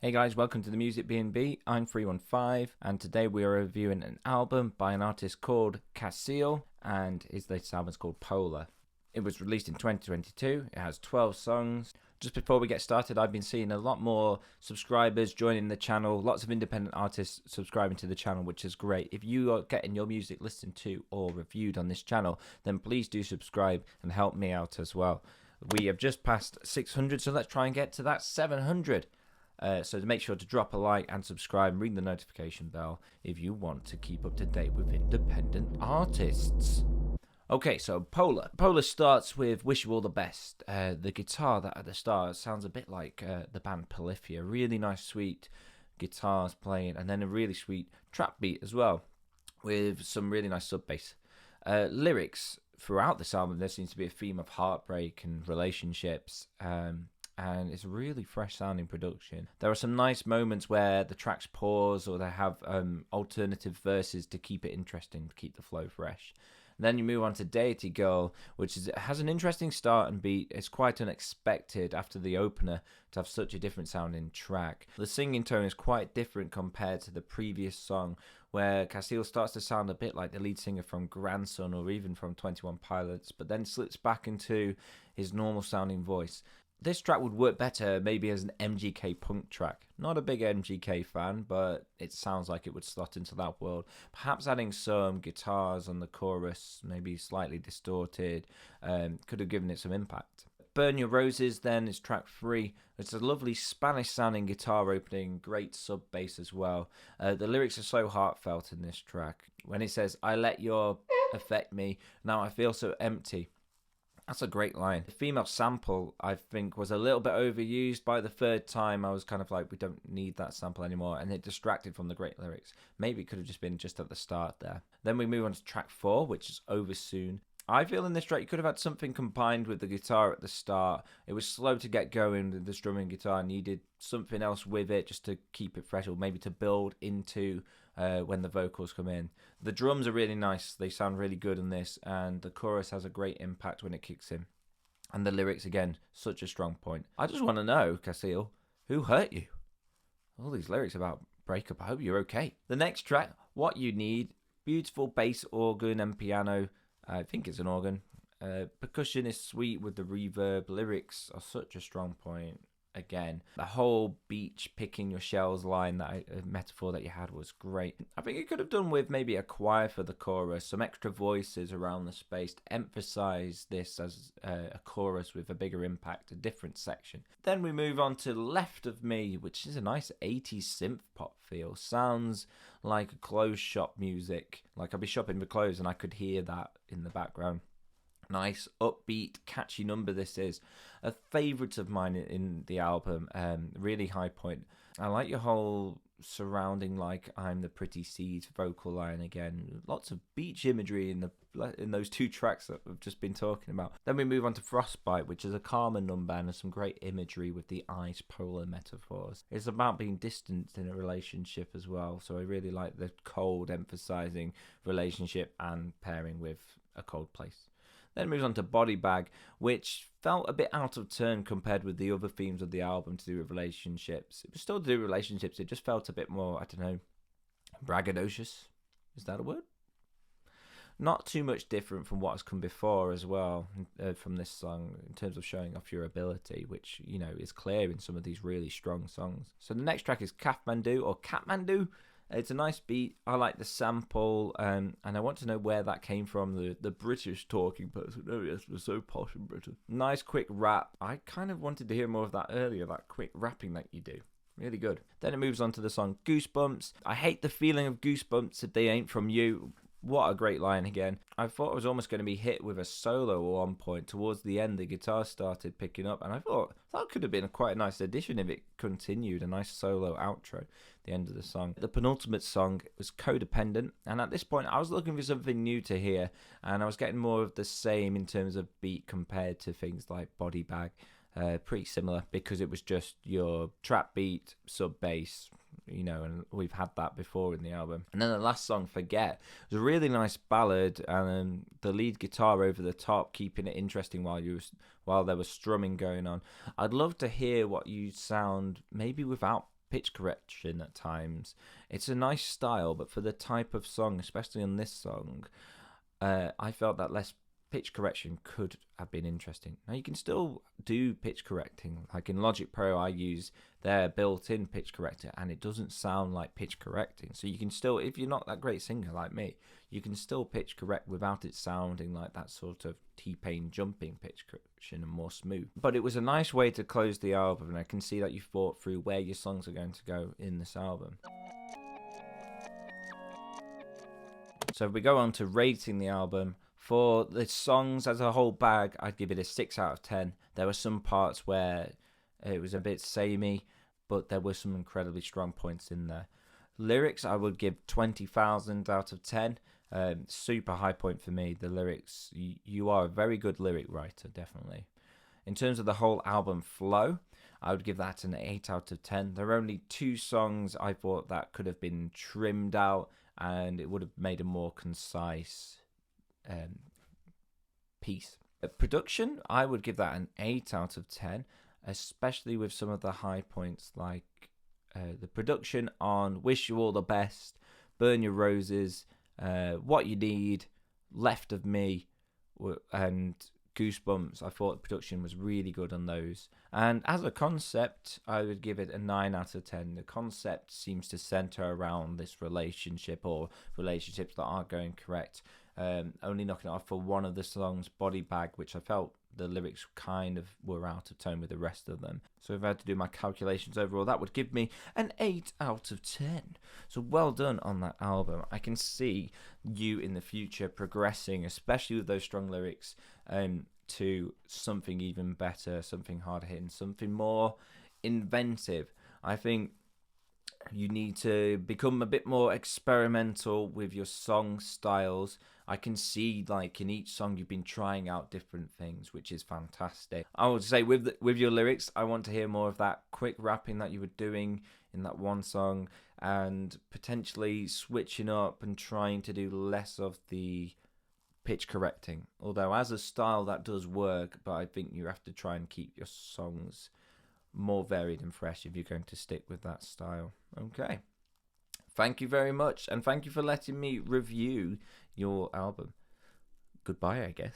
Hey guys, welcome to the Music B&B. I'm 315 and today we are reviewing an album by an artist called Cassiel and his latest album is called Polar. It was released in 2022, it has 12 songs. Just before we get started, I've been seeing a lot more subscribers joining the channel, lots of independent artists subscribing to the channel, which is great. If you are getting your music listened to or reviewed on this channel, then please do subscribe and help me out as well. We have just passed 600, so let's try and get to that 700. So make sure to drop a like and subscribe and ring the notification bell if you want to keep up to date with independent artists. Okay, so Polar. Polar starts with Wish You All The Best. The guitar that at the start sounds a bit like the band Polyphia. Really nice, sweet guitars playing, and then a really sweet trap beat as well, with some really nice sub bass. Lyrics throughout this album, there seems to be a theme of heartbreak and relationships. And it's a really fresh sounding production. There are some nice moments where the tracks pause or they have alternative verses to keep it interesting, to keep the flow fresh. And then you move on to Deity Girl, which has an interesting start and beat. It's quite unexpected after the opener to have such a different sounding track. The singing tone is quite different compared to the previous song, where Cassiel starts to sound a bit like the lead singer from Grandson or even from 21 Pilots, but then slips back into his normal sounding voice. This track would work better maybe as an MGK punk track. Not a big MGK fan, but it sounds like it would slot into that world. Perhaps adding some guitars on the chorus, maybe slightly distorted, could have given it some impact. Burn Your Roses then is track 3. It's a lovely Spanish sounding guitar opening, great sub bass as well. The lyrics are so heartfelt in this track. When it says, I let your affect me, now I feel so empty. That's a great line. The female sample, I think, was a little bit overused. By the third time, I was kind of like, we don't need that sample anymore, and it distracted from the great lyrics. Maybe it could have just been just at the start there. Then we move on to track 4, which is Over Soon. I feel in this track you could have had something combined with the guitar at the start. It was slow to get going, the strumming guitar needed something else with it just to keep it fresh, or maybe to build into when the vocals come in. The drums are really nice, they sound really good in this, and the chorus has a great impact when it kicks in. And the lyrics, again, such a strong point. I just want to know, Cassiel, who hurt you? All these lyrics about breakup, I hope you're okay. The next track, What You Need, beautiful bass organ and piano. I think it's an organ. Percussion is sweet with the reverb. Lyrics are such a strong point. Again, the whole beach picking your shells line, that metaphor that you had was great. I think it could have done with maybe a choir for the chorus, some extra voices around the space to emphasize this as a chorus with a bigger impact, a different section. Then we move on to Left of Me, which is a nice 80s synth pop feel. Sounds like clothes shop music, like I'd be shopping for clothes and I could hear that in the background. Nice, upbeat, catchy number this is. A favourite of mine in the album, really high point. I like your whole surrounding like I'm the pretty seeds vocal line again. Lots of beach imagery in those two tracks that we've just been talking about. Then we move on to Frostbite, which is a calmer number and some great imagery with the ice polar metaphors. It's about being distanced in a relationship as well, so I really like the cold emphasising relationship and pairing with a cold place. Then it moves on to Body Bag, which felt a bit out of turn compared with the other themes of the album to do with relationships. It was still to do with relationships, it just felt a bit more, I don't know, braggadocious. Is that a word? Not too much different from what has come before as well from this song in terms of showing off your ability, which, you know, is clear in some of these really strong songs. So the next track is Kathmandu or Kathmandu. It's a nice beat. I like the sample, and I want to know where that came from. The British talking person. Oh yes, we're so posh in Britain. Nice quick rap. I kind of wanted to hear more of that earlier, that quick rapping that you do. Really good. Then it moves on to the song Goosebumps. I hate the feeling of goosebumps if they ain't from you. What a great line again. I thought I was almost going to be hit with a solo at one point. Towards the end, the guitar started picking up, and I thought that could have been quite a nice addition if it continued, a nice solo outro at the end of the song. The penultimate song was Codependent, and at this point, I was looking for something new to hear, and I was getting more of the same in terms of beat compared to things like Body Bag. Pretty similar, because it was just your trap beat, sub bass, you know, and we've had that before in the album. And then the last song, Forget, was a really nice ballad, and the lead guitar over the top, keeping it interesting while there was strumming going on. I'd love to hear what you sound maybe without pitch correction at times. It's a nice style, but for the type of song, especially on this song, I felt that less pitch correction could have been interesting. Now you can still do pitch correcting, like in Logic Pro I use their built-in pitch corrector and it doesn't sound like pitch correcting. So you can still, if you're not that great singer like me, you can still pitch correct without it sounding like that sort of T-Pain jumping pitch correction and more smooth. But it was a nice way to close the album, and I can see that you've thought through where your songs are going to go in this album. So if we go on to rating the album, for the songs as a whole bag, I'd give it a 6 out of 10. There were some parts where it was a bit samey, but there were some incredibly strong points in there. Lyrics, I would give 20,000 out of 10. Super high point for me. The lyrics, you are a very good lyric writer, definitely. In terms of the whole album flow, I would give that an 8 out of 10. There are only 2 songs I thought that could have been trimmed out, and it would have made a more concise piece. Production, I would give that an 8 out of 10, especially with some of the high points, like the production on Wish You All the Best, Burn Your Roses, What You Need, Left of Me, and Goosebumps. I thought the production was really good on those. And as a concept, I would give it a 9 out of 10. The concept seems to center around this relationship, or relationships that aren't going correct. Only knocking it off for one of the songs, Body Bag, which I felt the lyrics kind of were out of tone with the rest of them. So if I had to do my calculations overall, that would give me an 8 out of 10. So well done on that album. I can see you in the future progressing, especially with those strong lyrics, to something even better, something harder hitting, something more inventive. I think you need to become a bit more experimental with your song styles. I can see, like, in each song you've been trying out different things, which is fantastic. I would say with your lyrics, I want to hear more of that quick rapping that you were doing in that one song, and potentially switching up and trying to do less of the pitch correcting. Although as a style that does work, but I think you have to try and keep your songs more varied and fresh if you're going to stick with that style. Okay. Thank you very much, and thank you for letting me review your album. Goodbye, I guess.